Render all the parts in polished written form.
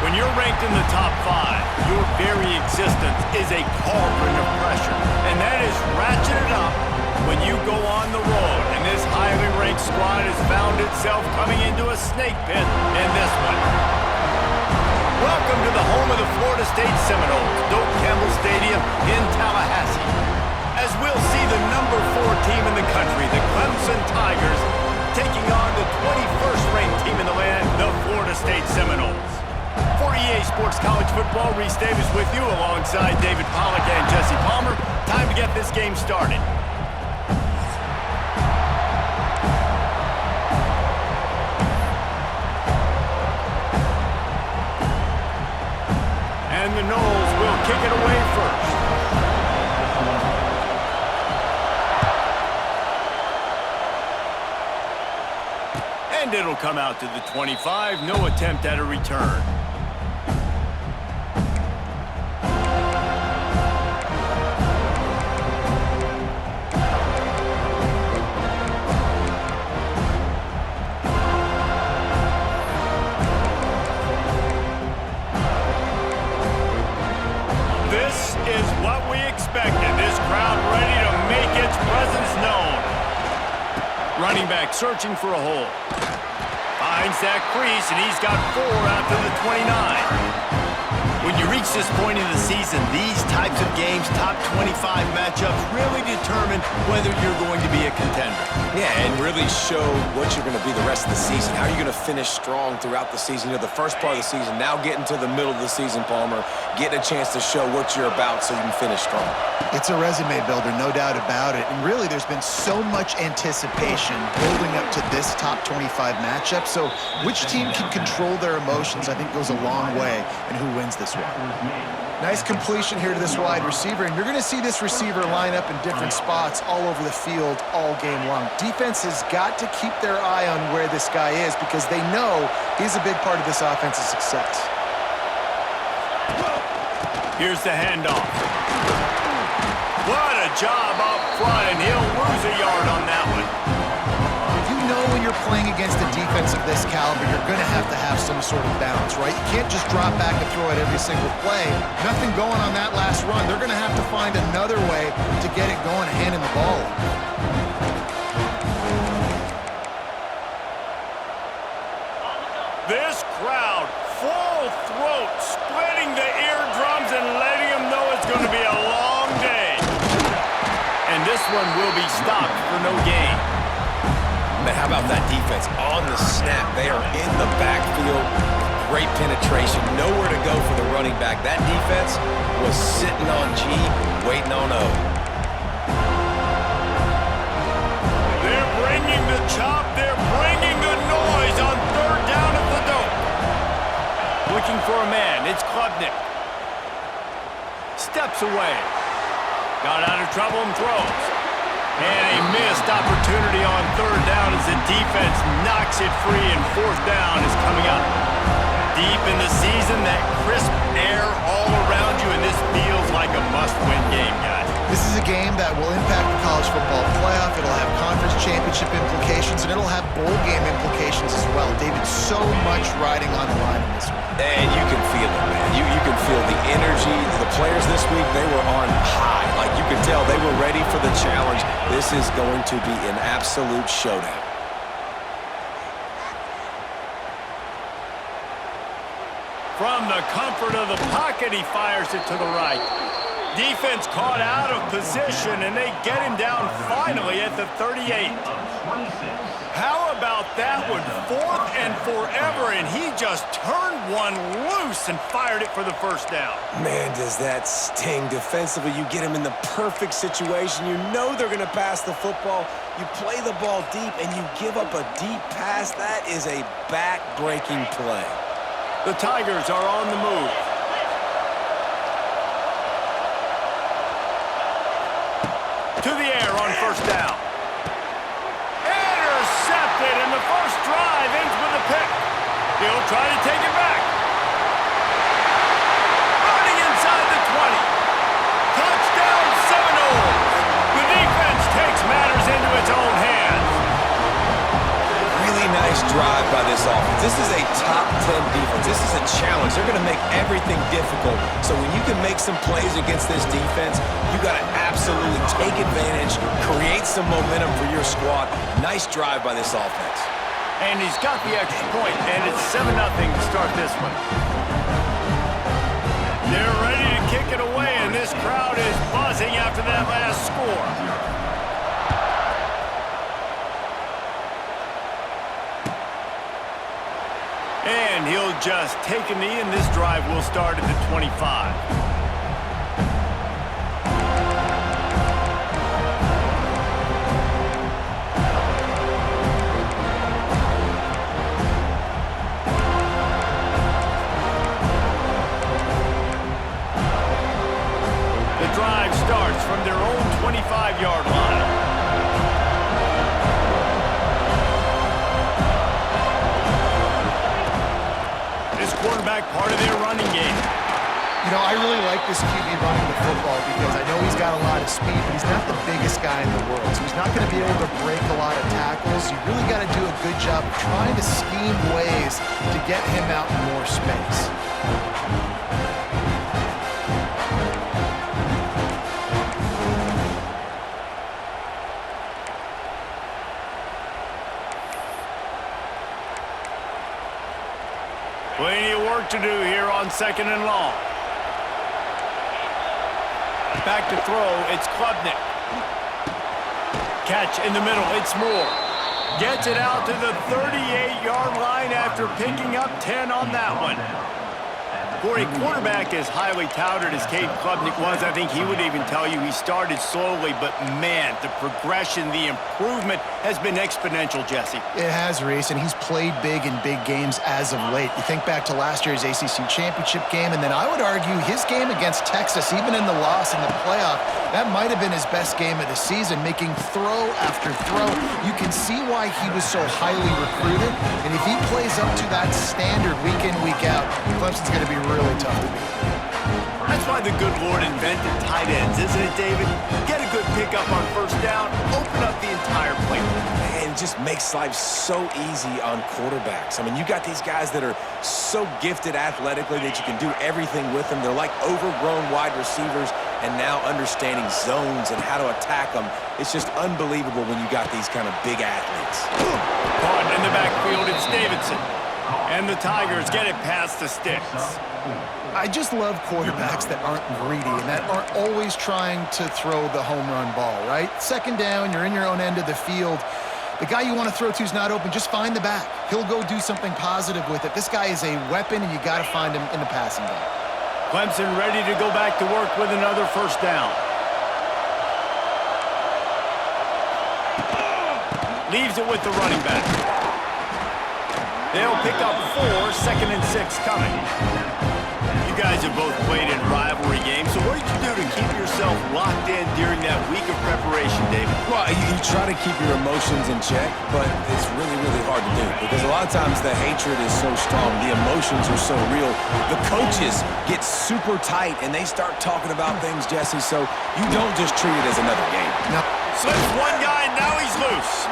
When you're ranked in the top 5, your very existence is a cauldron of pressure. And that is ratcheted up when you go on the road. And this highly ranked squad has found itself coming into a snake pit in this one. Welcome to the home of the Florida State Seminoles, Doak Campbell Stadium in Tallahassee. As we'll see the number 4 team in the country, the Clemson Tigers, taking on the 21st ranked team in the land, the Florida State Seminoles. For EA Sports College Football, Reese Davis with you alongside David Pollack and Jesse Palmer. Time to get this game started. And the Noles will kick it away first. And it'll come out to the 25. No attempt at a return. This is what we expected. This crowd ready to make its presence known. Running back searching for a hole. Finds that crease, and he's got 4 out to the 29. When you reach this point in the season, these types of games, top 25 matchups, really determine whether you're going to be a contender. Yeah, and really show what you're going to be the rest of the season. How are you going to finish strong throughout the season? You know, the first part of the season, now getting to the middle of the season, Palmer, getting a chance to show what you're about so you can finish strong. It's a resume builder, no doubt about it. And really, there's been so much anticipation building up to this top 25 matchup. So which team can control their emotions, I think, goes a long way in who wins this one. Nice completion here to this wide receiver, and you're going to see this receiver line up in different spots all over the field all game long. Defense has got to keep their eye on where this guy is because they know he's a big part of this offense's success. Here's the handoff. What a job up front, and he'll lose a yard on that one. You know when you're playing against a defense of this caliber, you're going to have some sort of balance, right? You can't just drop back and throw it every single play. Nothing going on that last run. They're going to have to find another way to get it going and handing the ball. This crowd, full throat, splitting the eardrums and letting them know it's going to be a long day. And this one will be stopped for no gain. Man, how about that defense? On the snap, they are in the backfield. Great penetration, nowhere to go for the running back. That defense was sitting on G, waiting on O. They're bringing the chop, they're bringing the noise on 3rd down at the Doak. Looking for a man, it's Klubnik. Steps away. Got out of trouble and throws. And a missed opportunity on 3rd down as the defense knocks it free, and 4th down is coming up. Deep in the season, that crisp air all around you, and this feels like a must-win game, guys. This is a game that will impact the college football playoff. It'll have conference championship implications, and it'll have bowl game implications as well. David, so much riding on the line in this one. And you can feel it, man. You can feel the energy. The players this week, they were on high. Like you could tell, they were ready for the challenge. This is going to be an absolute showdown. From the comfort of the pocket, he fires it to the right. Defense caught out of position, and they get him down finally at the 38. How about that one? 4th and forever, and he just turned one loose and fired it for the 1st down. Man, does that sting defensively. You get him in the perfect situation. You know they're going to pass the football. You play the ball deep, and you give up a deep pass. That is a back-breaking play. The Tigers are on the move. To the air on 1st down. Intercepted, and the first drive ends with a pick. He'll try to take it back. Running inside the 20. Touchdown Seminoles. The defense takes matters into its own hands. drive by this offense. This is a top 10 defense. This is a challenge. They're going to make everything difficult. So when you can make some plays against this defense, you got to absolutely take advantage, create some momentum for your squad. Nice drive by this offense. And he's got the extra point, and it's 7-0 to start this one. They're ready to kick it away, and this crowd is buzzing after that last score. And he'll just take a knee, and this drive will start at the 25. The drive starts from their own 25-yard line. Quarterback part of their running game. You know, I really like this QB running the football because I know he's got a lot of speed, but he's not the biggest guy in the world. So he's not going to be able to break a lot of tackles. You really got to do a good job of trying to scheme ways to get him out in more space. Plenty of work to do here on 2nd and long. Back to throw, it's Klubnik. Catch in the middle, it's Moore. Gets it out to the 38-yard line after picking up 10 on that one. For a quarterback as highly touted as Cade Klubnik was, I think he would even tell you he started slowly, but man, the progression, the improvement has been exponential, Jesse. It has, Reese, and he's played big in big games as of late. You think back to last year's ACC championship game, and then I would argue his game against Texas, even in the loss in the playoff, that might have been his best game of the season, making throw after throw. You can see why he was so highly recruited, and if he plays up to that standard week in, week out, Clemson's going to be really tough to beat. That's why the good Lord invented tight ends, isn't it, David? Get a good pickup on first down, open up the entire play. Man, it just makes life so easy on quarterbacks. I mean, you got these guys that are so gifted athletically that you can do everything with them. They're like overgrown wide receivers, and now understanding zones and how to attack them. It's just unbelievable when you got these kind of big athletes. Caught in the backfield, it's Davidson. And the Tigers get it past the sticks. I just love quarterbacks that aren't greedy and that aren't always trying to throw the home run ball, right? 2nd down, you're in your own end of the field. The guy you want to throw to is not open. Just find the back. He'll go do something positive with it. This guy is a weapon, and you got to find him in the passing game. Clemson ready to go back to work with another first down. Leaves it with the running back. They'll pick up 4, 2nd and 6 coming. You guys have both played in rivalry games, so what did you do to keep yourself locked in during that week of preparation, David? Well, you try to keep your emotions in check, but it's really, really hard to do because a lot of times the hatred is so strong, the emotions are so real. The coaches get super tight, and they start talking about things, Jesse, so you don't just treat it as another game. No. Slips one guy, and now he's loose.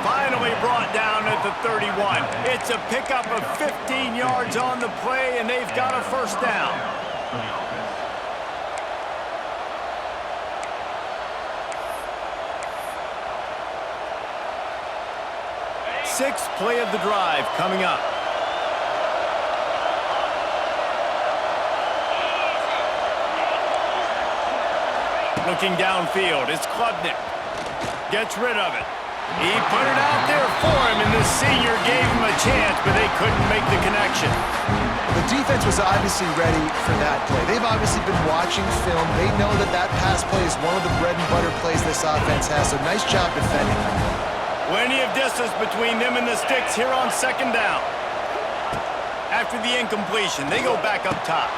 Finally brought down at the 31. It's a pickup of 15 yards on the play, and they've got a first down. Sixth play of the drive coming up. Looking downfield, it's Klubnik. Gets rid of it. He put it out there for him, and the senior gave him a chance, but they couldn't make the connection. The defense was obviously ready for that play. They've obviously been watching film. They know that that pass play is one of the bread and butter plays this offense has, so nice job defending. Plenty of distance between them and the sticks here on 2nd down. After the incompletion, they go back up top.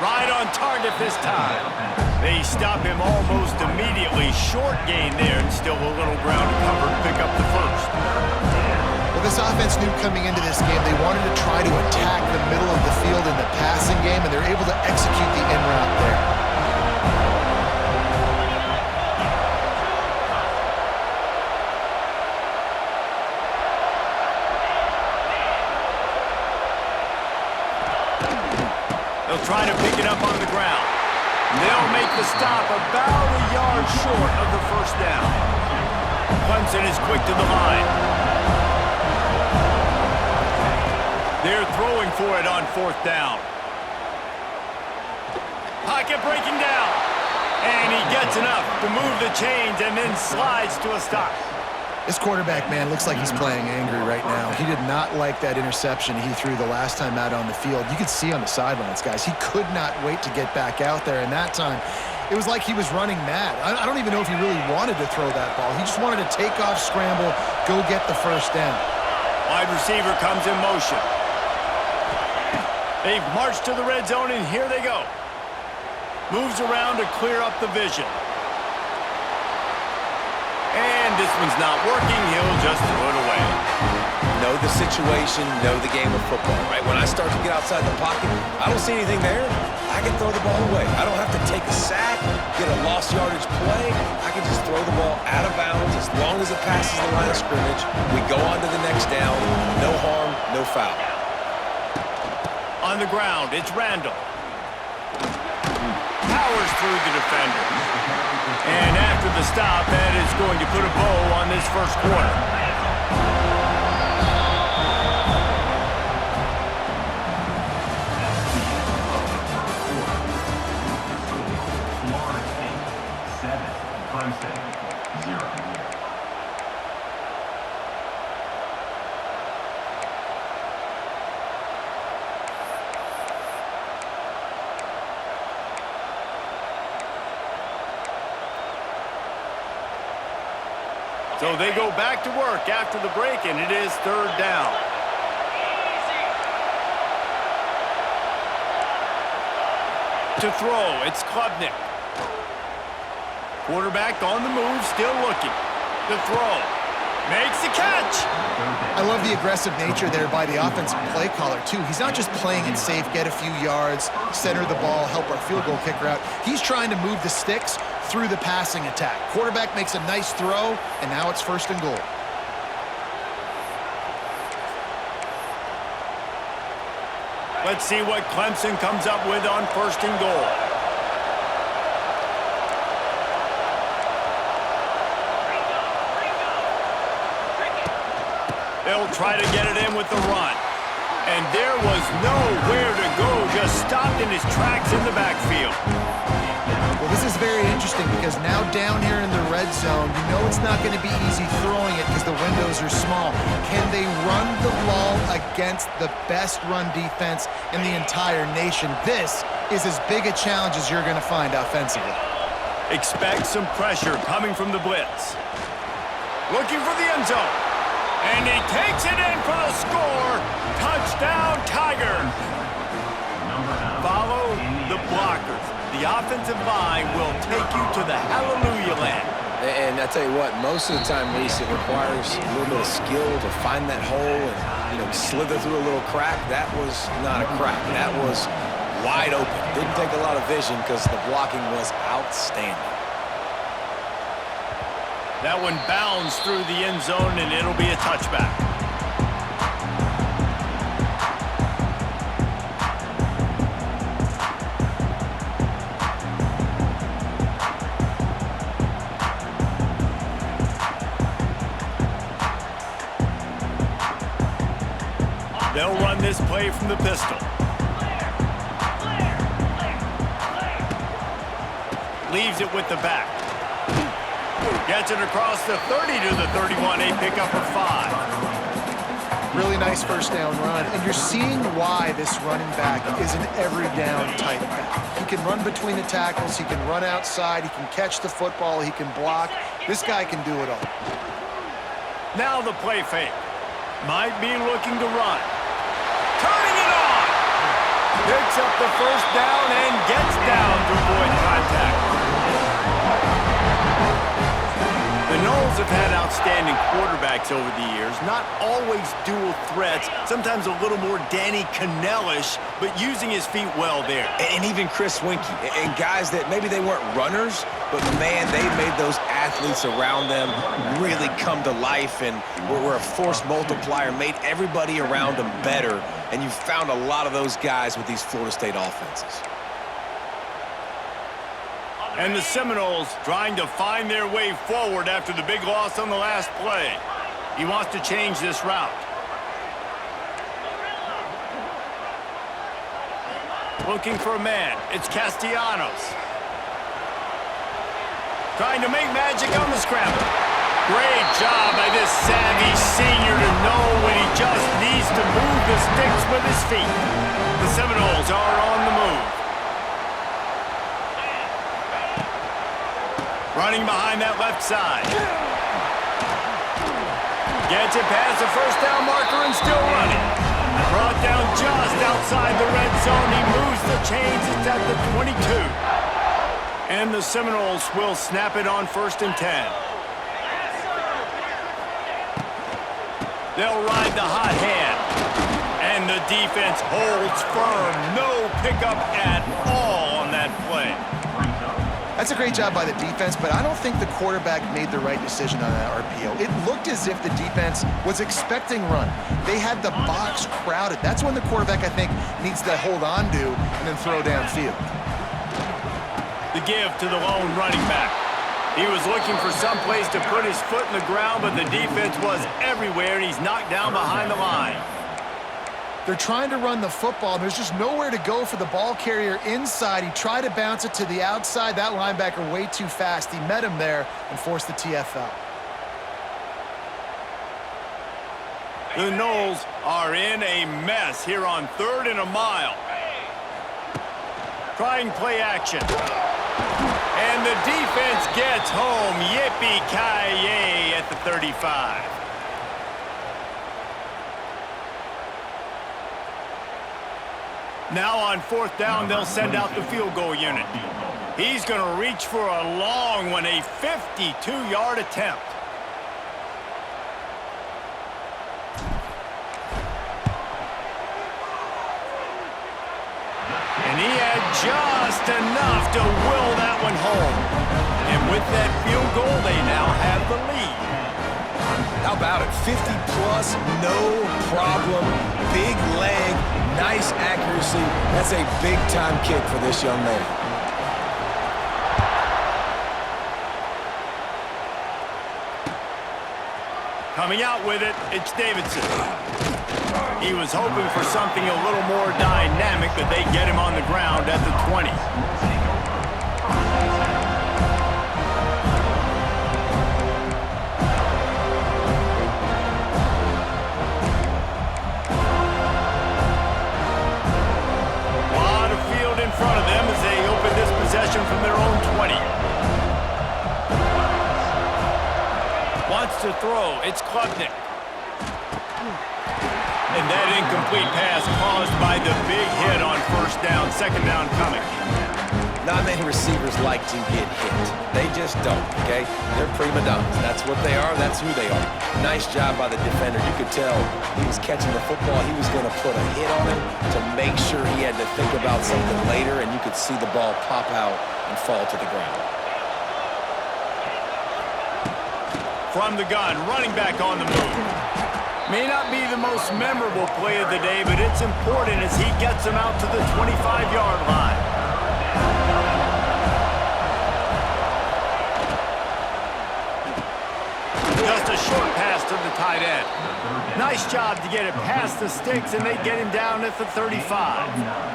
Right on target this time. They stop him almost immediately. Short gain there, and still a little ground to cover to pick up the first. Well, this offense knew coming into this game they wanted to try to attack the middle of the field in the passing game, and they're able to execute the in route there. They'll try to pick it up on the ground. They'll make the stop about a yard short of the first down. Clemson is quick to the line. They're throwing for it on fourth down. Pocket breaking down. And he gets enough to move the chains and then slides to a stop. This quarterback, man, looks like he's playing angry right now. He did not like that interception he threw the last time out on the field. You could see on the sidelines, guys, he could not wait to get back out there. And that time, it was like he was running mad. I don't even know if he really wanted to throw that ball. He just wanted to take off, scramble, go get the first down. Wide receiver comes in motion. They've marched to the red zone, and here they go. Moves around to clear up the vision. And this one's not working. He'll just throw it away. Know the situation, know the game of football, right? When I start to get outside the pocket, I don't see anything there. I can throw the ball away. I don't have to take a sack, get a lost yardage play. I can just throw the ball out of bounds as long as it passes the line of scrimmage. We go on to the next down. No harm, no foul. On the ground, it's Randall. Powers through the defender. And after the stop, that is going to put a bow on this first quarter. So they go back to work after the break, and it is third down. To throw, it's Klubnik. Quarterback on the move, still looking. To throw. Makes the catch. I love the aggressive nature there by the offensive play caller, too. He's not just playing it safe, get a few yards, center the ball, help our field goal kicker out. He's trying to move the sticks through the passing attack. Quarterback makes a nice throw, and now it's first and goal. Let's see what Clemson comes up with on first and goal. They'll try to get it in with the run. And there was nowhere to go, just stopped in his tracks in the backfield. Well, this is very interesting because now down here in the red zone, you know it's not going to be easy throwing it because the windows are small. Can they run the ball against the best run defense in the entire nation? This is as big a challenge as you're going to find offensively. Expect some pressure coming from the blitz. Looking for the end zone. And he takes it in for the score. Touchdown, Tigers. Follow the blockers. The offensive line will take you to the hallelujah land. And I tell you what, most of the time, Reese, it requires a little bit of skill to find that hole and, slither through a little crack. That was not a crack. That was wide open. Didn't take a lot of vision because the blocking was outstanding. That one bounds through the end zone, and it'll be a touchback. They'll run this play from the pistol. Leaves it with the back. Gets it across the 30 to the 31. A pickup for 5. Really nice first down run. And you're seeing why this running back is an every down type back. He can run between the tackles. He can run outside. He can catch the football. He can block. This guy can do it all. Now the play fake. Might be looking to run. Turning it on. Picks up the first down and gets down to avoid contact. The Knowles have had outstanding quarterbacks over the years. Not always dual threats. Sometimes a little more Danny Cannell-ish, but using his feet well there. And even Chris Winkie. And guys that maybe they weren't runners, but man, they made those athletes around them really come to life and were a force multiplier, made everybody around them better. And you found a lot of those guys with these Florida State offenses. And the Seminoles trying to find their way forward after the big loss on the last play. He wants to change this route. Looking for a man. It's Castellanos. Trying to make magic on the scramble. Great job by this savvy senior to know when he just needs to move the sticks with his feet. The Seminoles are on the move. Running behind that left side. Gets it past the first down marker and still running. Brought down just outside the red zone. He moves the chains. It's at the 22. And the Seminoles will snap it on 1st and 10. They'll ride the hot hand. And the defense holds firm. No pickup at all on that play. That's a great job by the defense, but I don't think the quarterback made the right decision on that RPO. It looked as if the defense was expecting run. They had the box crowded. That's when the quarterback, I think, needs to hold on to and then throw downfield. The give to the lone running back. He was looking for some place to put his foot in the ground, but the defense was everywhere, and he's knocked down behind the line. They're trying to run the football. There's just nowhere to go for the ball carrier inside. He tried to bounce it to the outside. That linebacker way too fast. He met him there and forced the TFL. The Noles are in a mess here on 3rd and a mile. Trying play action. And the defense gets home. Yippee-ki-yay at the 35. Now on 4th down, they'll send out the field goal unit. He's going to reach for a long one, a 52-yard attempt. And he had just enough to will that one home. And with that field goal, they now have the lead. How about it? 50-plus, no problem. Big leg, nice accuracy. That's a big-time kick for this young man. Coming out with it, it's Davidson. He was hoping for something a little more dynamic, but they get him on the ground at the 20. Lot of field in front of them as they open this possession from their own 20. Wants to throw. It's Klubnik. And that incomplete pass caused by the big hit on 1st down, 2nd down coming. Not many receivers like to get hit. They just don't, okay? They're prima donnas. That's what they are. That's who they are. Nice job by the defender. You could tell he was catching the football. He was going to put a hit on him to make sure he had to think about something later, and you could see the ball pop out and fall to the ground. From the gun, running back on the move. May not be the most memorable play of the day, but it's important as he gets him out to the 25-yard line. Just a short pass to the tight end. Nice job to get it past the sticks, and they get him down at the 35.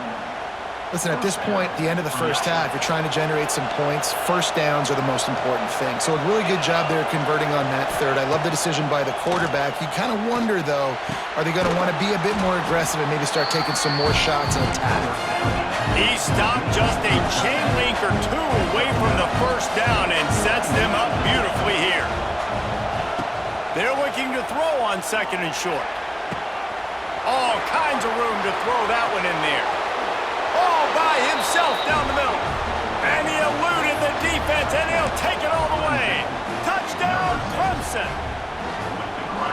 Listen, at this point, the end of the first half, you're trying to generate some points. 1st downs are the most important thing. So a really good job there converting on that 3rd. I love the decision by the quarterback. You kind of wonder, though, are they going to want to be a bit more aggressive and maybe start taking some more shots and attack? He stopped just a chain link or two away from the 1st down and sets them up beautifully here. They're looking to throw on 2nd and short. All kinds of room to throw that one in there. All by himself down the middle. And he eluded the defense, and he'll take it all the way. Touchdown, Jefferson.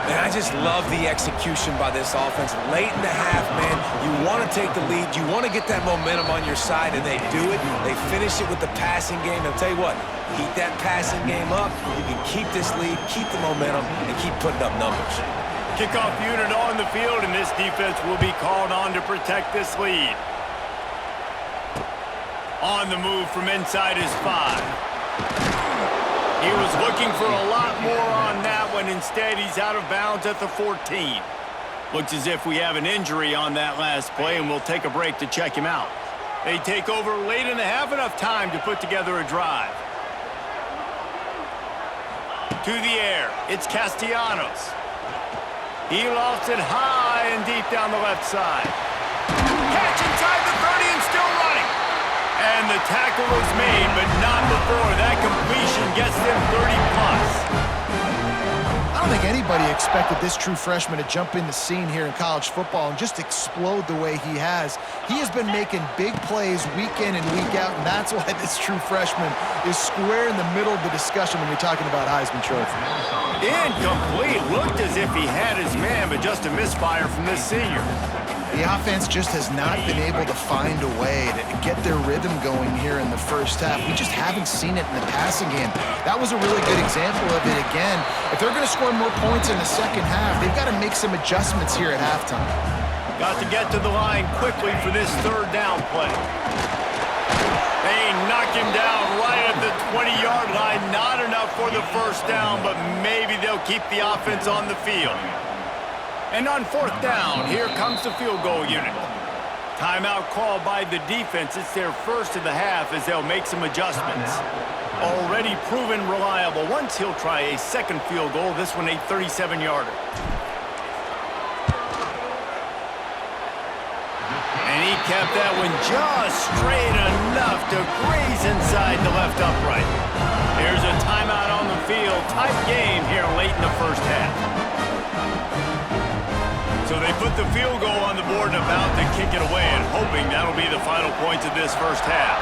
And I just love the execution by this offense. Late in the half, man, you want to take the lead. You want to get that momentum on your side, and they do it. They finish it with the passing game. I'll tell you what, keep that passing game up. You can keep this lead, keep the momentum, and keep putting up numbers. Kickoff unit on the field, and this defense will be called on to protect this lead. On the move from inside his 5. He was looking for a lot more on that one. Instead, he's out of bounds at the 14. Looks as if we have an injury on that last play, and we'll take a break to check him out. They take over late in the half, enough time to put together a drive. To the air, it's Castellanos. He lost it high and deep down the left side. Catch inside the 30 and still running. And the tackle was made, but not before that completion gets them 30+. I don't think anybody expected this true freshman to jump in the scene here in college football and just explode the way he has. He has been making big plays week in and week out, and that's why this true freshman is square in the middle of the discussion when you're talking about Heisman Trophy. Incomplete. Looked as if he had his man, but just a misfire from this senior. The offense just has not been able to find a way to get their rhythm going here in the first half. We just haven't seen it in the passing game. That was a really good example of it again. If they're going to score more points in the second half, they've got to make some adjustments here at halftime. Got to get to the line quickly for this third down play. They knock him down right at the 20-yard line. Not enough for the first down, but maybe they'll keep the offense on the field. And on fourth down, here comes the field goal unit. Timeout called by the defense. It's their first of the half as they'll make some adjustments. Already proven reliable. Once he'll try a second field goal, this one a 37-yarder. And he kept that one just straight enough to graze inside the left upright. Here's a timeout on the field. Tight game here late in the first half. So they put the field goal on the board and about to kick it away, and hoping that'll be the final points of this first half.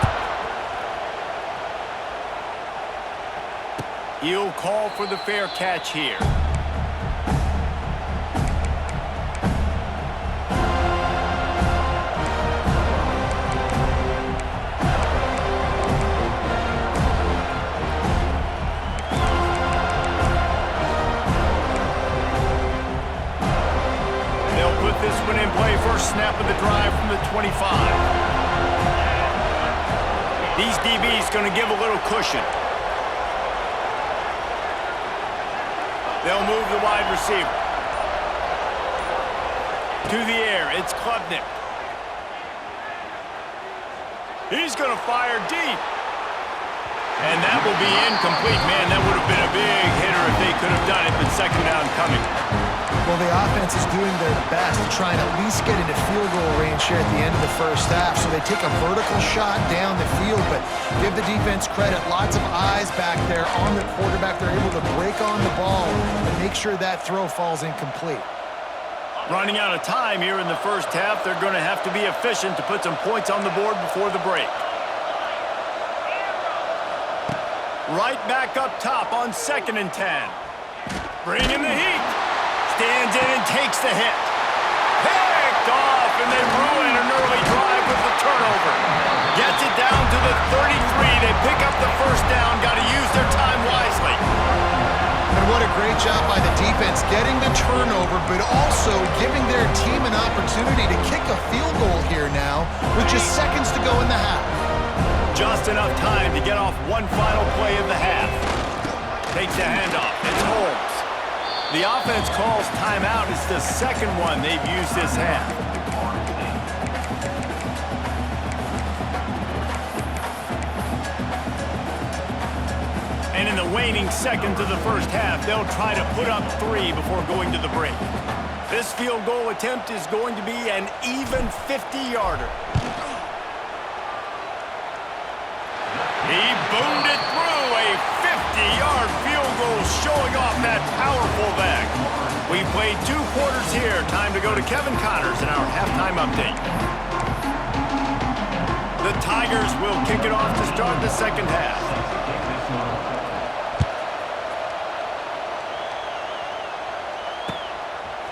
He'll call for the fair catch here. This one in play, first snap of the drive from the 25. These DBs going to give a little cushion. They'll move the wide receiver. To the air, it's Klubnik. He's going to fire deep. And that will be incomplete. Man, that would have been a big hitter if they could have done it, but second down coming. Well, the offense is doing their best to try and at least get into field goal range here at the end of the first half. So they take a vertical shot down the field, but give the defense credit. Lots of eyes back there on the quarterback. They're able to break on the ball and make sure that throw falls incomplete. Running out of time here in the first half. They're going to have to be efficient to put some points on the board before the break. Right back up top on 2nd and 10. Bringing the heat. Stands in and takes the hit. Picked off, and they ruin an early drive with the turnover. Gets it down to the 33. They pick up the first down. Got to use their time wisely. And what a great job by the defense getting the turnover, but also giving their team an opportunity to kick a field goal here now with just seconds to go in the half. Just enough time to get off one final play of the half. Takes the handoff. It's Holmes. The offense calls timeout. It's the second one they've used this half. And in the waning seconds of the first half, they'll try to put up 3 before going to the break. This field goal attempt is going to be an even 50-yarder. He boomed it through, a 50-yard field goal showing off that powerful back. We played 2 quarters here. Time to go to Kevin Connors in our halftime update. The Tigers will kick it off to start the second half.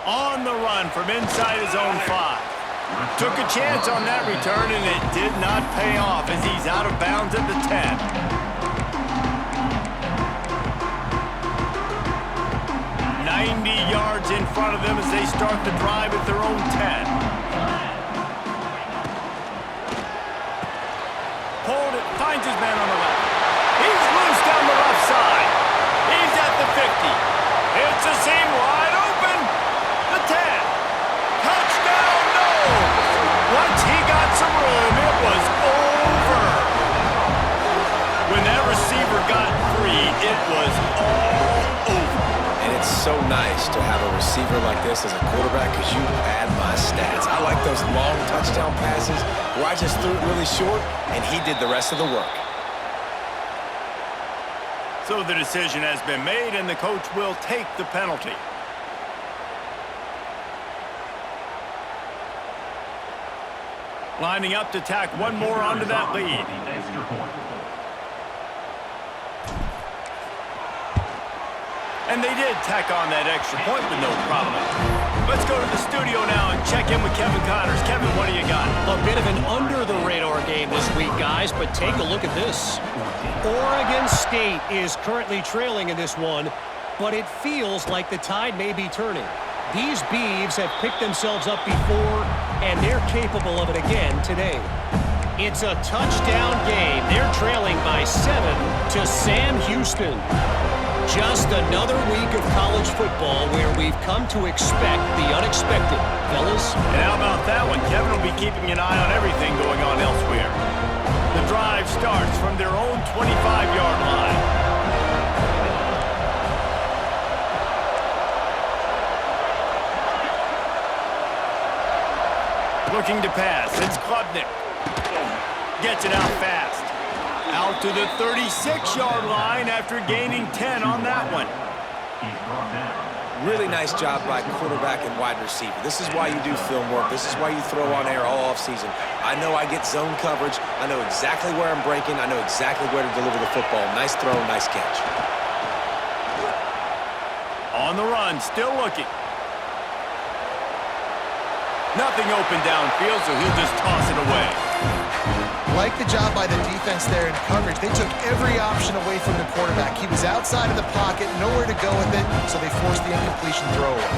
On the run from inside his own 5. Took a chance on that return, and it did not pay off as he's out of bounds at the 10. 90 yards in front of them as they start the drive at their own 10. Hold it, finds his man on the left. He's loose down the left side. He's at the 50. It's a seam wide open. The 10. Touchdown, no! Once he got some room, it was over. When that receiver got free, it was all over. And it's so nice to have a receiver like this as a quarterback because you add my stats. I like those long touchdown passes where I just threw it really short and he did the rest of the work. So the decision has been made and the coach will take the penalty. Lining up to tack one more onto that lead. And they did tack on that extra point with no problem. Let's go to the studio now and check in with Kevin Connors. Kevin, what do you got? A bit of an under-the-radar game this week, guys, but take a look at this. Oregon State is currently trailing in this one, but it feels like the tide may be turning. These Beavs have picked themselves up before, and they're capable of it again today. It's a touchdown game. They're trailing by 7 to Sam Houston. Just another week of college football where we've come to expect the unexpected, fellas. And how about that one? Kevin will be keeping an eye on everything going on elsewhere. The drive starts from their own 25-yard line. Looking to pass. It's Klubnik. Gets it out fast. Out to the 36-yard line after gaining 10 on that one. Really nice job by quarterback and wide receiver. This is why you do film work. This is why you throw on air all offseason. I know I get zone coverage. I know exactly where I'm breaking. I know exactly where to deliver the football. Nice throw, nice catch. On the run, still looking. Nothing open downfield, so he'll just toss it away. Like the job by the defense there in coverage. They took every option away from the quarterback. He was outside of the pocket, nowhere to go with it, so they forced the incompletion throw away.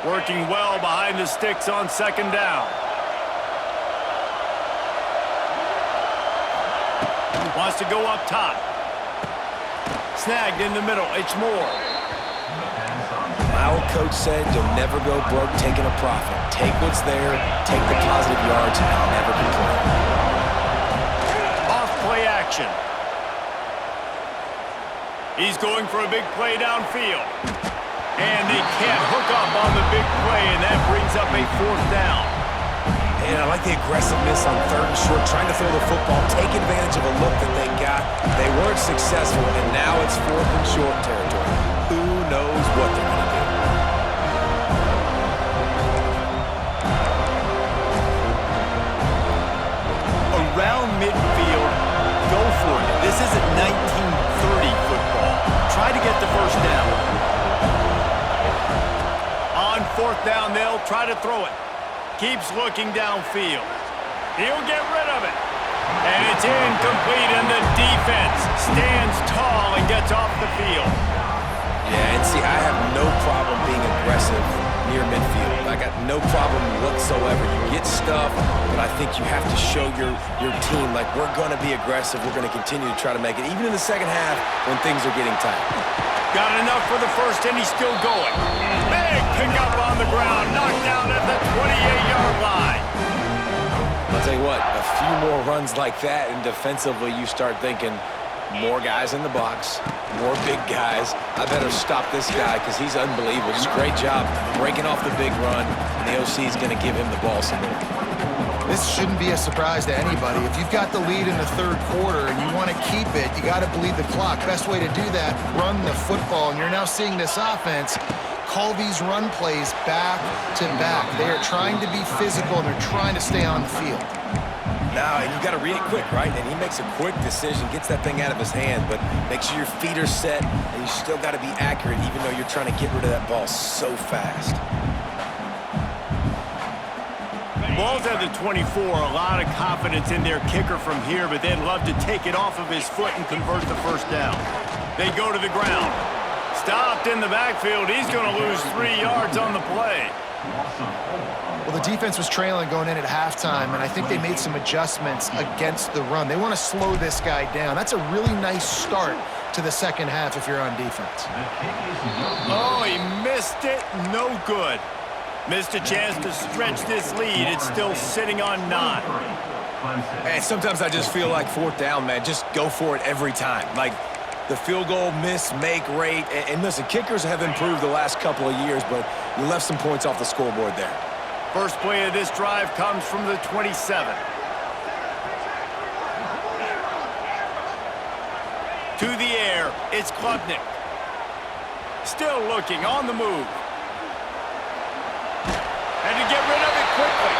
Working well behind the sticks on second down. Wants to go up top. Snagged in the middle. It's Moore. My old coach said you'll never go broke taking a profit. Take what's there, take the positive yards, and I'll never complain. Off play action. He's going for a big play downfield. And they can't hook up on the big play, and that brings up a fourth down. And I like the aggressiveness on third and short, trying to throw the football, take advantage of a look that they got. They weren't successful, and now it's fourth and short territory. Who knows what they're going to do? Around midfield, go for it. This isn't 1930 football. Try to get the first down. On fourth down, they'll try to throw it. Keeps looking downfield. He'll get rid of it. And it's incomplete, and the defense stands tall and gets off the field. Yeah, and see, I have no problem being aggressive near midfield. I got no problem whatsoever. You get stuff, but I think you have to show your team, like, we're going to be aggressive. We're going to continue to try to make it, even in the second half when things are getting tight. Got enough for the first, and he's still going. Big pickup on the ground, knocked down at the 28-yard line. I'll tell you what, a few more runs like that, and defensively you start thinking, more guys in the box, more big guys. I better stop this guy because he's unbelievable. Just great job breaking off the big run, and the OC is going to give him the ball some more. This shouldn't be a surprise to anybody. If you've got the lead in the third quarter and you want to keep it, you got to bleed the clock. Best way to do that, run the football. And you're now seeing this offense call these run plays back to back. They are trying to be physical and they're trying to stay on the field. Now, and you got to read it quick, right? And he makes a quick decision, gets that thing out of his hand, but make sure your feet are set, and you still got to be accurate even though you're trying to get rid of that ball so fast. Ball's at the 24, a lot of confidence in their kicker from here, but they'd love to take it off of his foot and convert the first down. They go to the ground. Stopped in the backfield. He's going to lose 3 yards on the play. Well, the defense was trailing going in at halftime, and I think they made some adjustments against the run. They want to slow this guy down. That's a really nice start to the second half if you're on defense. Oh, he missed it. No good. Missed a chance to stretch this lead. It's still sitting on 9. And sometimes I just feel like fourth down, man, just go for it every time. Like the field goal miss-make rate. And listen, kickers have improved the last couple of years, but you left some points off the scoreboard there. First play of this drive comes from the 27. To the air, it's Klubnik. Still looking, on the move. And to get rid of it quickly.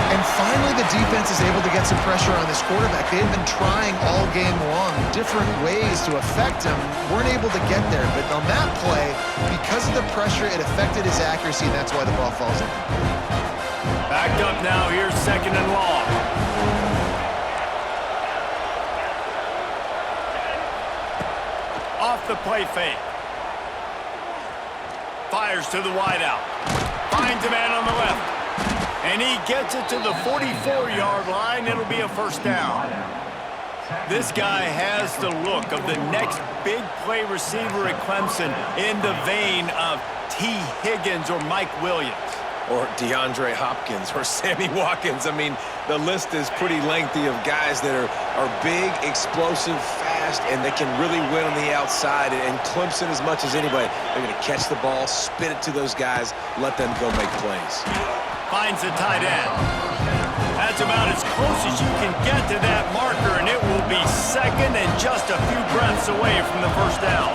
And finally, the defense is able to get some pressure on this quarterback. They had been trying all game long, different ways to affect him. Weren't able to get there, but on that play, because of the pressure, it affected his accuracy, and that's why the ball falls in. Backed up now, here's 2nd and long. Off the play fake. Fires to the wideout. Finds a man on the left. And he gets it to the 44-yard line. It'll be a first down. This guy has the look of the next big play receiver at Clemson in the vein of T. Higgins or Mike Williams. Or DeAndre Hopkins or Sammy Watkins. I mean, the list is pretty lengthy of guys that are big, explosive, fast, and they can really win on the outside. And Clemson, as much as anybody, they're going to catch the ball, spit it to those guys, let them go make plays. Finds the tight end. That's about as close as you can get to that marker, and it will be 2nd and just a few breaths away from the first down.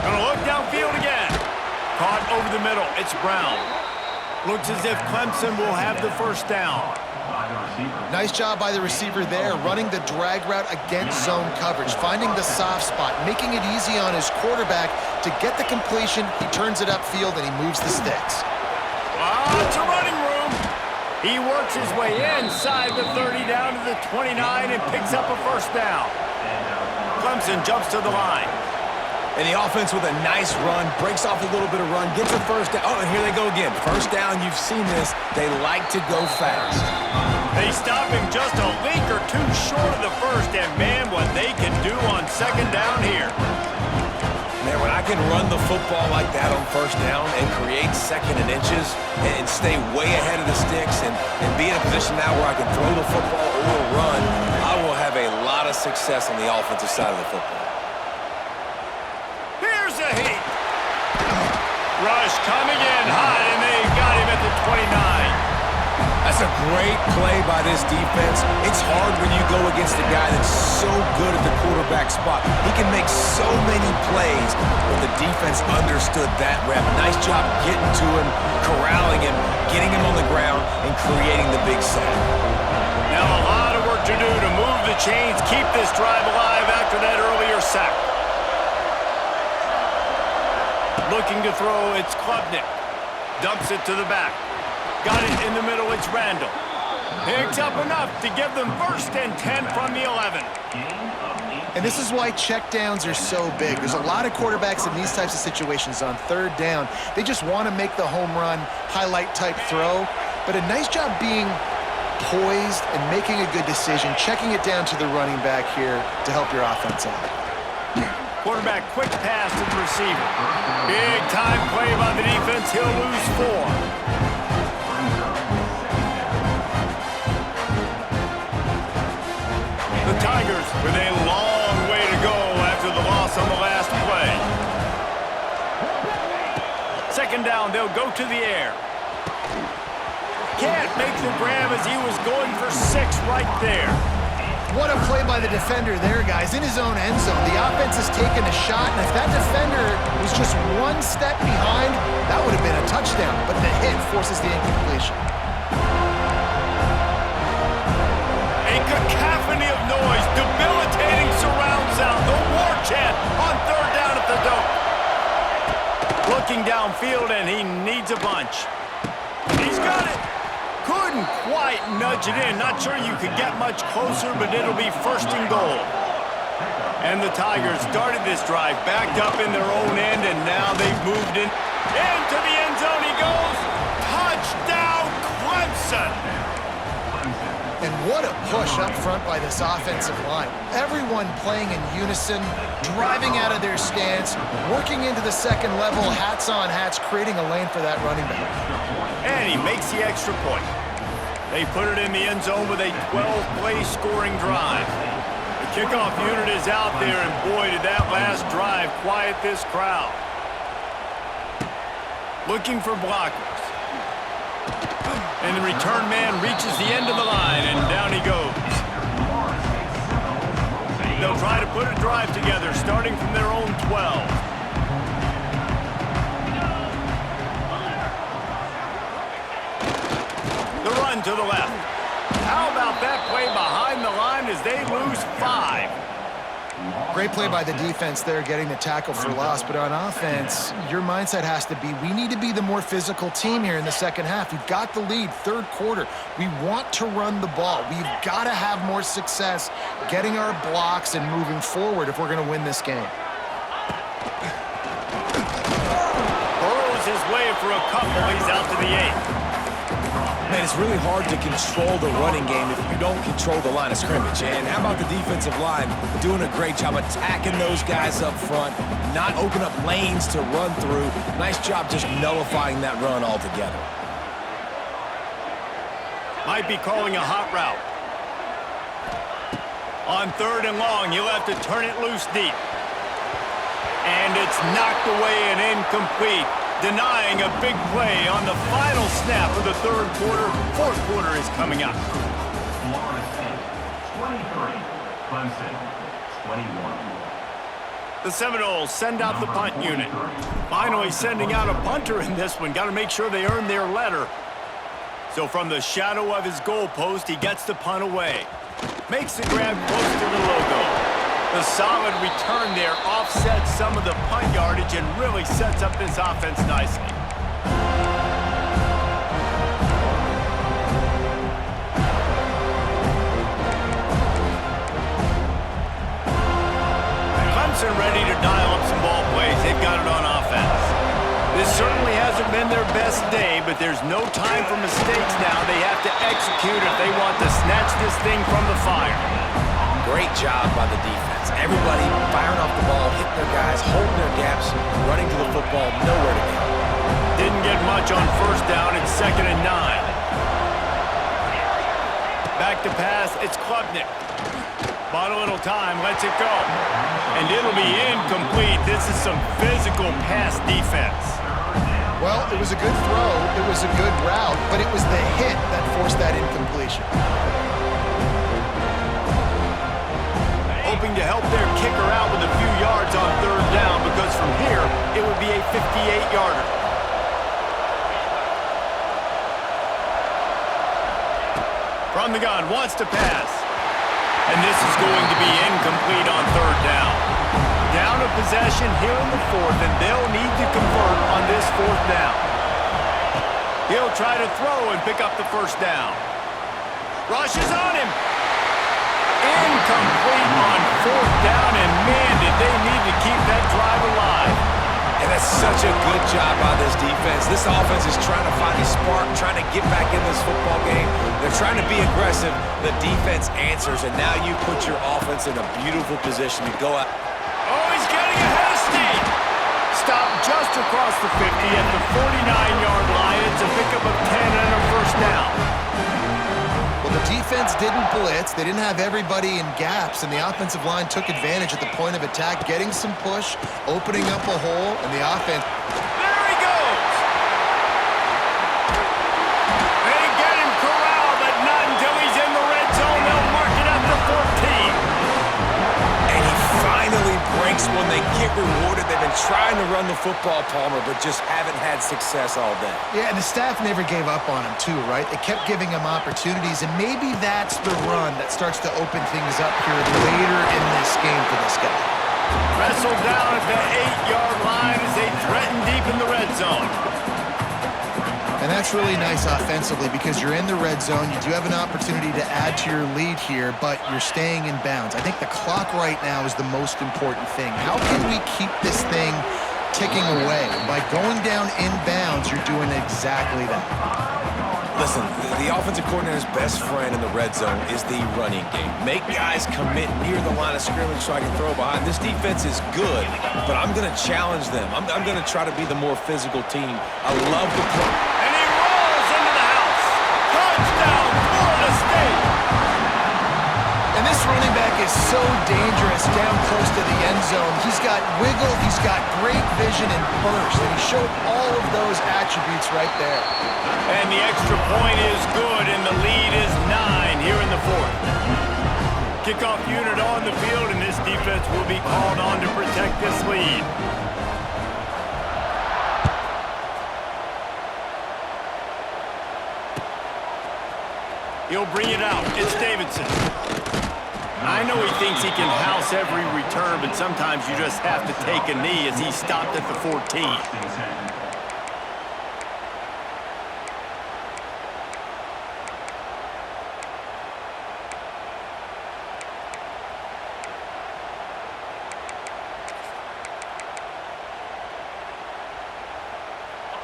Gonna look downfield again. Caught over the middle. It's Brown. Looks as if Clemson will have the first down. Nice job by the receiver there, running the drag route against zone coverage, finding the soft spot, making it easy on his quarterback to get the completion. He turns it upfield, and he moves the sticks. It's a running room. He works his way inside the 30 down to the 29 and picks up a first down. Clemson jumps to the line. And the offense with a nice run, breaks off a little bit of run, gets a first down. Oh, and here they go again. First down, you've seen this. They like to go fast. They stop him just a link or two short of the first, and man, what they can do on 2nd down here. Man, when I can run the football like that on first down and create 2nd and inches and stay way ahead of the sticks and be in a position now where I can throw the football or run, I will have a lot of success on the offensive side of the football. Here's a heat. Rush coming in high, and they got him at the 29. That's a great play by this defense. It's hard when you go against a guy that's so good at the quarterback spot. He can make so many plays, but the defense understood that rep. Nice job getting to him, corralling him, getting him on the ground, and creating the big sack. Now a lot of work to do to move the chains, keep this drive alive after that earlier sack. Looking to throw, it's Klubnik. Dumps it to the back. Got it in the middle, it's Randall. Picks up enough to give them 1st and 10 from the 11. And this is why checkdowns are so big. There's a lot of quarterbacks in these types of situations on 3rd down. They just want to make the home run, highlight type throw. But a nice job being poised and making a good decision, checking it down to the running back here to help your offense out. Quarterback quick pass to the receiver. Big time play by the defense. He'll lose 4. The Tigers with a long way to go after the loss on the last play. 2nd down, they'll go to the air. Can't make the grab as he was going for 6 right there. What a play by the defender there, guys. In his own end zone, the offense has taken a shot, and if that defender was just 1 step behind, that would have been a touchdown, but the hit forces the incompletion. plenty of noise. Debilitating surround sound. The war chant on third down at the dope. Looking downfield, and he needs a bunch. He's got it. Couldn't quite nudge it in. Not sure you could get much closer, but it'll be first and goal. And the Tigers started this drive backed up in their own end, and now they've moved in. Into the end zone he goes. Touchdown, Clemson. And what a push up front by this offensive line. Everyone playing in unison, driving out of their stance, working into the second level, hats on hats, creating a lane for that running back. And he makes the extra point. They put it in the end zone with a 12-play scoring drive. The kickoff unit is out there, and boy, did that last drive quiet this crowd. Looking for blockers. And the return man reaches the end of the line, and down he goes. They'll try to put a drive together, starting from their own 12. The run to the left. How about that play behind the line as they lose 5? Great play by the defense there, getting the tackle for loss. But on offense, your mindset has to be, we need to be the more physical team here in the second half. We've got the lead, third quarter. We want to run the ball. We've got to have more success getting our blocks and moving forward if we're going to win this game. Burrows his way for a couple. He's out to the 8. Man, it's really hard to control the running game if you don't control the line of scrimmage. And how about the defensive line doing a great job attacking those guys up front, not open up lanes to run through. Nice job just nullifying that run altogether. Might be calling a hot route. On third and long, he'll have to turn it loose deep. And it's knocked away and incomplete, denying a big play on the final snap of the third quarter. Fourth quarter is coming up. Florida State, 23. Clemson, 21. The Seminoles send out the punt unit. Finally sending out a punter in this one. Got to make sure they earn their letter. So from the shadow of his goalpost, he gets the punt away. Makes the grab close to the logo. The solid return there offsets some of the punt yardage and really sets up this offense nicely. Clemson ready to dial up some ball plays. They've got it on offense. This certainly hasn't been their best day, but there's no time for mistakes now. They have to execute if they want to snatch this thing from the fire. Great job by the defense. Everybody firing off the ball, hitting their guys, holding their gaps, running to the football, nowhere to go. Didn't get much on first down. It's 2nd and 9. Back to pass. It's Klubnik. Bought a little time. Lets it go. And it'll be incomplete. This is some physical pass defense. Well, it was a good throw. It was a good route, but it was the hit that forced that incompletion. Hoping to help their kicker out with a few yards on third down, because from here, it would be a 58-yarder. From the gun, wants to pass. And this is going to be incomplete on third down. Down a possession here in the fourth, and they'll need to convert on this fourth down. He'll try to throw and pick up the first down. Rushes on him. Incomplete on fourth down, and man, did they need to keep that drive alive. And that's such a good job by this defense. This offense is trying to find a spark, trying to get back in this football game. They're trying to be aggressive. The defense answers, and now you put your offense in a beautiful position to go out. Oh, he's getting ahead of steam. Stopped just across the 50 at the 49-yard line. It's a pickup of 10 and a first down. Well, the defense didn't blitz. They didn't have everybody in gaps, and the offensive line took advantage at the point of attack, getting some push, opening up a hole, and the offense... There he goes! They get him corralled, but not until he's in the red zone. They'll mark it at the 14. And he finally breaks one they they get rewarded. They've been trying to run the football, Palmer, but just haven't had success all day. Yeah, and the staff never gave up on him, too, right? They kept giving him opportunities, and maybe that's the run that starts to open things up here later in this game for this guy. Wrestled down at the 8-yard line as they threaten deep in the red zone. And that's really nice offensively because you're in the red zone. You do have an opportunity to add to your lead here, but you're staying in bounds. I think the clock right now is the most important thing. How can we keep this thing ticking away? By going down in bounds, you're doing exactly that. Listen, the offensive coordinator's best friend in the red zone is the running game. Make guys commit near the line of scrimmage so I can throw behind. This defense is good, but I'm going to challenge them. I'm going to try to be the more physical team. I love the play. And he rolls into the house. Touchdown, Florida State. And this running back is so dangerous down close to the end zone. He's got wiggle, he's got great vision and burst, and he showed all of those attributes right there. And the extra point is good, and the lead is 9 here in the fourth. Kickoff unit on the field, and this defense will be called on to protect this lead. He'll bring it out. It's Davidson. I know he thinks he can house every return, but sometimes you just have to take a knee as he stopped at the 14.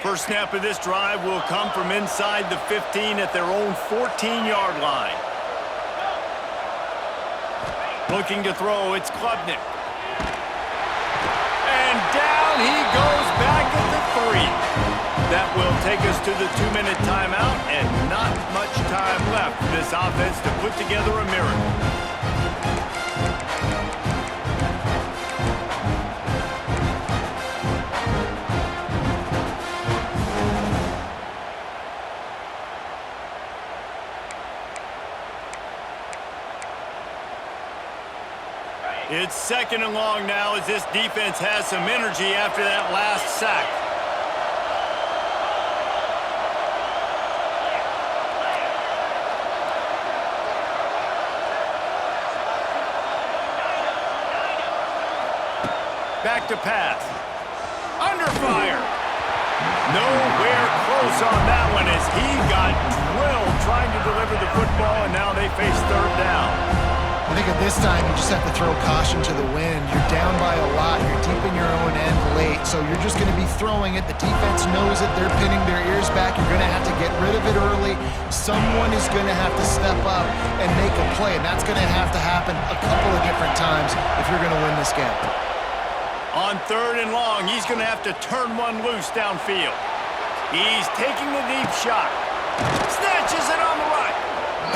First snap of this drive will come from inside the 15 at their own 14-yard line. Looking to throw, it's Klubnik. And down he goes back at the 3. That will take us to the 2-minute timeout, and not much time left for this offense to put together a miracle. It's second and long now as this defense has some energy after that last sack. Back to pass. Under fire. Nowhere close on that one as he got drilled trying to deliver the football, and now they face third down. I think at this time, you just have to throw caution to the wind. You're down by a lot. You're deep in your own end late, so you're just going to be throwing it. The defense knows it. They're pinning their ears back. You're going to have to get rid of it early. Someone is going to have to step up and make a play, and that's going to have to happen a couple of different times if you're going to win this game. On third and long, he's going to have to turn one loose downfield. He's taking the deep shot. Snatches it on the right.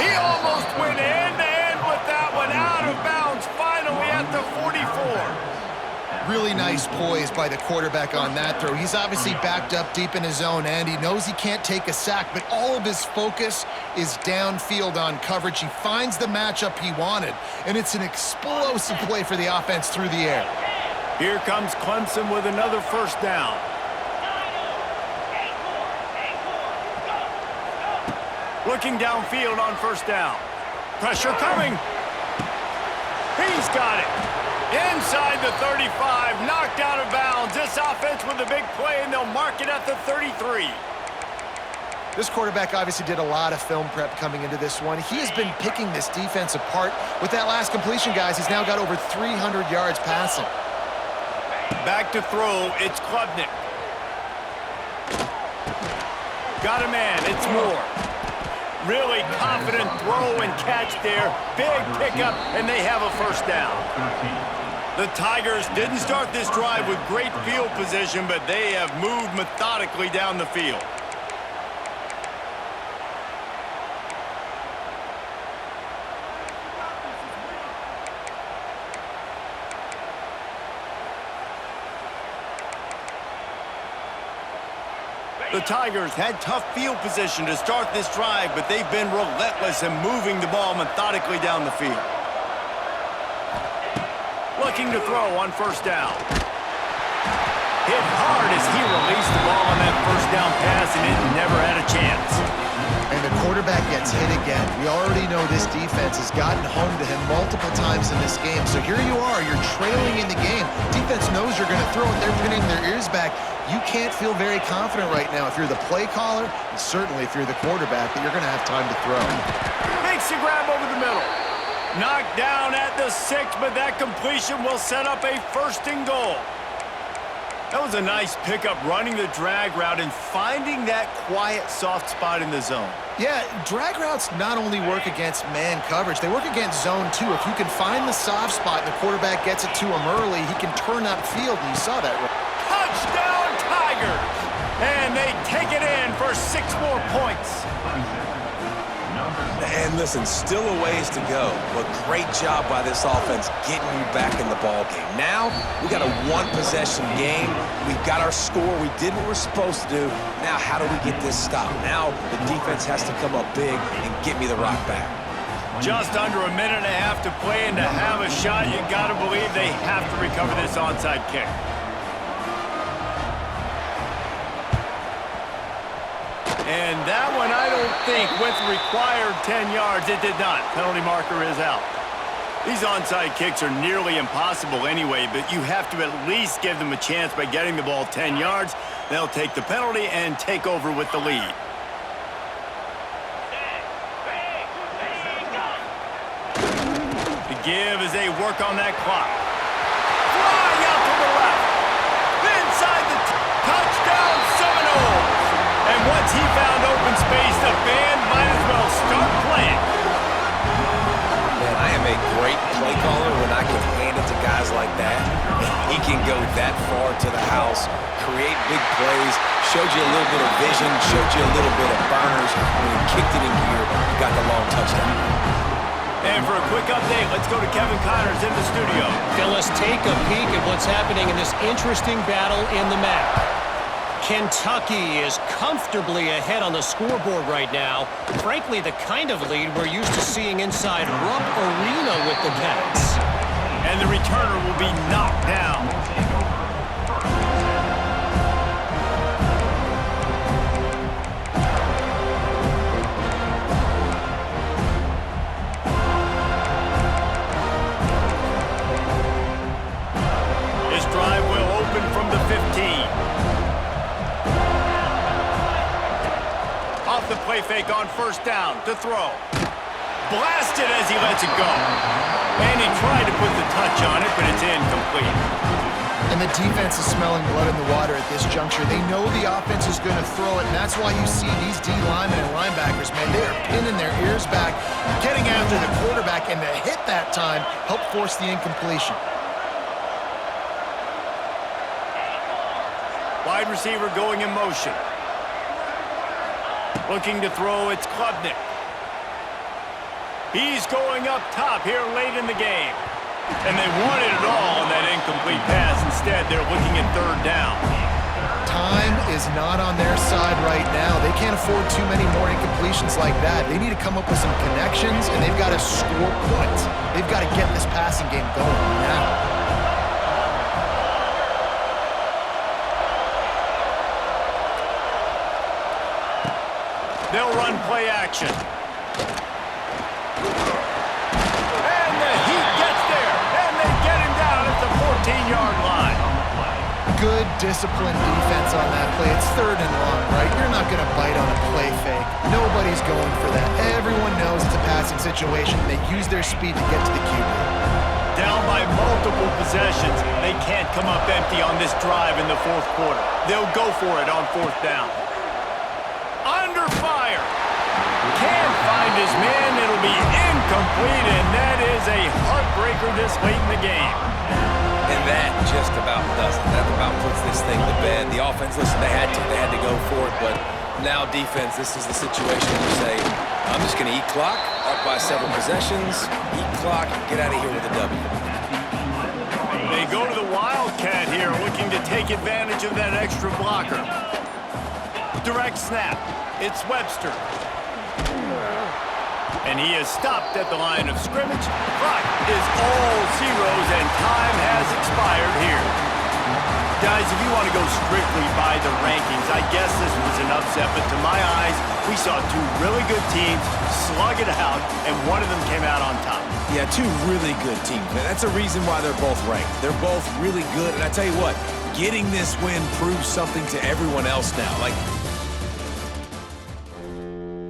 He almost went in and with that one out of bounds finally at the 44. Really nice poise by the quarterback on that throw. He's obviously backed up deep in his own end. He knows he can't take a sack, but all of his focus is downfield on coverage. He finds the matchup he wanted, and it's an explosive play for the offense through the air. Here comes Clemson with another first down. Looking downfield on first down. Pressure coming. He's got it. Inside the 35, knocked out of bounds. This offense with a big play, and they'll mark it at the 33. This quarterback obviously did a lot of film prep coming into this one. He has been picking this defense apart. With that last completion, guys, he's now got over 300 yards passing. Back to throw, it's Klubnik. Got a man, it's Moore. Really confident throw and catch there. Big pickup, and they have a first down. The Tigers didn't start this drive with great field position, but they have moved methodically down the field. The Tigers had tough field position to start this drive, but they've been relentless in moving the ball methodically down the field. Looking to throw on first down. Hit hard as he released the ball on that first down pass, and it never had a chance. And the quarterback gets hit again. We already know this defense has gotten home to him multiple times in this game. So here you are, you're trailing in the game. Defense knows you're going to throw it. They're pinning their ears back. You can't feel very confident right now if you're the play caller, and certainly if you're the quarterback, that you're going to have time to throw. Makes the grab over the middle. Knocked down at the 6, but that completion will set up a 1st and goal. That was a nice pickup, running the drag route and finding that quiet, soft spot in the zone. Yeah, drag routes not only work against man coverage, they work against zone too. If you can find the soft spot and the quarterback gets it to him early, he can turn that field, and you saw that. Touchdown, Tigers! And they take it in for 6 more points. And listen, still a ways to go, but great job by this offense getting you back in the ball game. Now, we got a 1-possession game. We've got our score. We did what we're supposed to do. Now, how do we get this stopped? Now, the defense has to come up big and get me the rock back. Just under a minute and a half to play, and to have a shot, you got to believe they have to recover this onside kick. And that one, I don't think, with required 10 yards, it did not. Penalty marker is out. These onside kicks are nearly impossible anyway, but you have to at least give them a chance by getting the ball 10 yards. They'll take the penalty and take over with the lead. The give as they work on that clock. Flying out to the left. Inside the touchdown, Seminoles. And once he found open space, the band might as well start playing. Man, I am a great play caller when I can hand it to guys like that. He can go that far to the house, create big plays, showed you a little bit of vision, showed you a little bit of burners. When he kicked it in gear, he got the long touchdown. And for a quick update, let's go to Kevin Connors in the studio. Phyllis, take a peek at what's happening in this interesting battle in the MAC. Kentucky is comfortably ahead on the scoreboard right now. Frankly, the kind of lead we're used to seeing inside Rupp Arena with the Cats. And the returner will be knocked down. This drive will open from the 15. Off the play fake on first down to throw. Blasted as he lets it go. And he tried to put the touch on it, but it's incomplete. And the defense is smelling blood in the water at this juncture. They know the offense is going to throw it, and that's why you see these D linemen and linebackers, man, they are pinning their ears back, getting after the quarterback, and the hit that time helped force the incompletion. Wide receiver going in motion. Looking to throw, it's Klubnik. He's going up top here late in the game. And they wanted it all on that incomplete pass. Instead, they're looking at third down. Time is not on their side right now. They can't afford too many more incompletions like that. They need to come up with some connections, and they've got to score points. They've got to get this passing game going now. They'll run play action. And the Heat gets there. And they get him down at the 14-yard line. Good disciplined defense on that play. It's third and long, right? You're not going to bite on a play fake. Nobody's going for that. Everyone knows it's a passing situation. They use their speed to get to the QB. Down by multiple possessions. They can't come up empty on this drive in the fourth quarter. They'll go for it on fourth down. Under fire. Can't find his man. It'll be incomplete, and that is a heartbreaker this late in the game. And that just about does it. That about puts this thing to bed. The offense, listen, they had to go for it, but now defense, this is the situation where you say, I'm just going to eat clock, up by several possessions, eat clock, get out of here with a W. They go to the Wildcat here, looking to take advantage of that extra blocker. Direct snap. It's Webster. And he is stopped at the line of scrimmage. Clock is all zeros, and time has expired here. Guys, if you want to go strictly by the rankings, I guess this was an upset, but to my eyes, we saw two really good teams slug it out, and one of them came out on top. Yeah, two really good teams. That's a reason why they're both ranked. They're both really good, and I tell you what, getting this win proves something to everyone else now. Like,